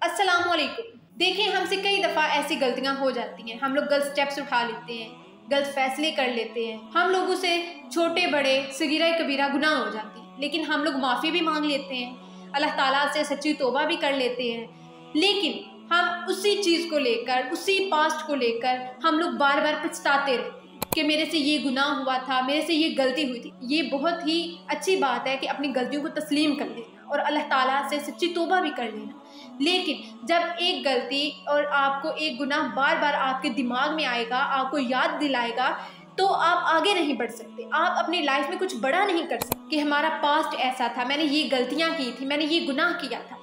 अस्सलामुअलैकुम। देखिए, हमसे कई दफ़ा ऐसी गलतियां हो जाती हैं। हम लोग गलत स्टेप्स उठा लेते हैं, गलत फैसले कर लेते हैं। हम लोगों से छोटे बड़े सगीरा कबीरा गुनाह हो जाती है, लेकिन हम लोग माफ़ी भी मांग लेते हैं, अल्लाह ताला से सच्ची तौबा भी कर लेते हैं। लेकिन हम उसी चीज़ को लेकर, उसी पास्ट को लेकर हम लोग बार बार पछताते रहते हैं कि मेरे से ये गुनाह हुआ था, मेरे से ये गलती हुई थी। ये बहुत ही अच्छी बात है कि अपनी गलतियों को तस्लीम कर लेना और अल्लाह ताला से सच्ची तौबा भी कर लेना। लेकिन जब एक गलती और आपको एक गुनाह बार बार आपके दिमाग में आएगा, आपको याद दिलाएगा, तो आप आगे नहीं बढ़ सकते। आप अपनी लाइफ में कुछ बड़ा नहीं कर सकते कि हमारा पास्ट ऐसा था, मैंने ये गलतियां की थी, मैंने ये गुनाह किया था।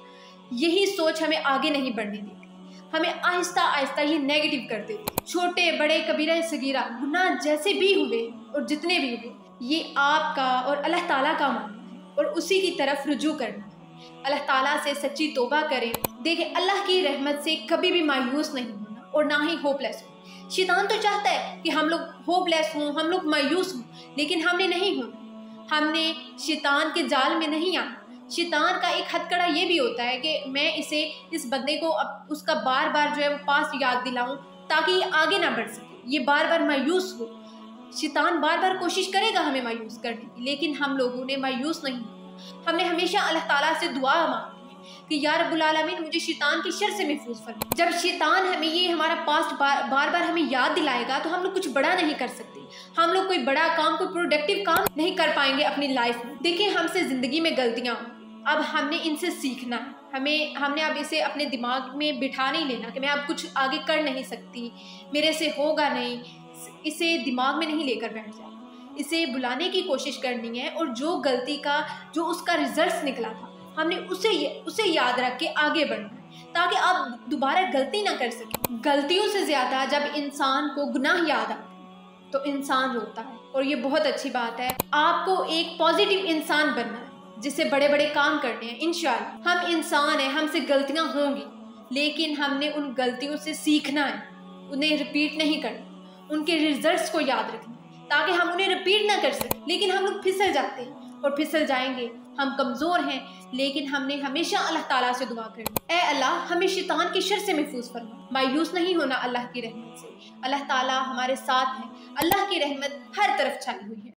यही सोच हमें आगे नहीं बढ़ने देती, हमें आहिस्ता आहिस्ता ये नेगेटिव कर देती। छोटे बड़े कबीरा सगीरा गुनाह जैसे भी हुए और जितने भी हुए, ये आपका और अल्लाह ताला का मामला है और उसी की तरफ रुजू करना है। अल्लाह ताला से सच्ची तौबा करें। देखिए, अल्लाह की रहमत से कभी भी मायूस नहीं होना और ना ही होपलेस हो। शैतान तो चाहता है कि हम लोग होपलेस हों, हम लोग मायूस हों, लेकिन हमने नहीं होना। हमने शैतान के जाल में नहीं आना। शैतान का एक हथकड़ा ये भी होता है कि मैं इस बंदे को अब उसका बार बार जो है वो पास्ट याद दिलाऊं ताकि ये आगे ना बढ़ सके, ये बार बार मायूस हो। शैतान बार बार कोशिश करेगा हमें मायूस करने की, लेकिन हम लोगों ने मायूस नहीं होना। हमने हमेशा अल्लाह ताला से दुआ मांगी है कि या रब्बुल आलमीन मुझे शैतान के शर से महफूज फरमा। जब शैतान हमें ये हमारा पास्ट बार बार हमें याद दिलाएगा तो हम लोग कुछ बड़ा नहीं कर सकते। हम लोग कोई बड़ा काम, कोई प्रोडक्टिव काम नहीं कर पाएंगे अपनी लाइफ में। देखिए, हमसे जिंदगी में गलतियां, अब हमने इनसे सीखना है। हमने अब इसे अपने दिमाग में बिठा नहीं लेना कि मैं अब कुछ आगे कर नहीं सकती, मेरे से होगा नहीं। इसे दिमाग में नहीं लेकर बैठ जाए, इसे बुलाने की कोशिश करनी है और जो गलती का जो उसका रिजल्ट निकला था, हमने उसे याद रख के आगे बढ़ना है ताकि आप दोबारा गलती ना कर सकें। गलतियों से ज़्यादा जब इंसान को गुनाह याद आता है तो इंसान रोता है, और ये बहुत अच्छी बात है। आपको एक पॉजिटिव इंसान बनना है जिससे बड़े बड़े काम करने हैं। इंशाअल्लाह हम इंसान हैं, हमसे गलतियां होंगी, लेकिन हमने उन गलतियों से सीखना है, उन्हें रिपीट नहीं करना, उनके रिजल्ट्स को याद रखना ताकि हम उन्हें रिपीट ना कर सकें। लेकिन हम लोग फिसल जाते हैं और फिसल जाएंगे। हम कमज़ोर हैं, लेकिन हमने हमेशा अल्लाह ताला से दुआ करनी, ऐ अल्लाह हमें शैतान के शर से महफूज फरमा। मायूस नहीं होना अल्लाह की रहमत से। अल्लाह ताला हमारे साथ है, अल्लाह की रहमत हर तरफ छाई हुई है।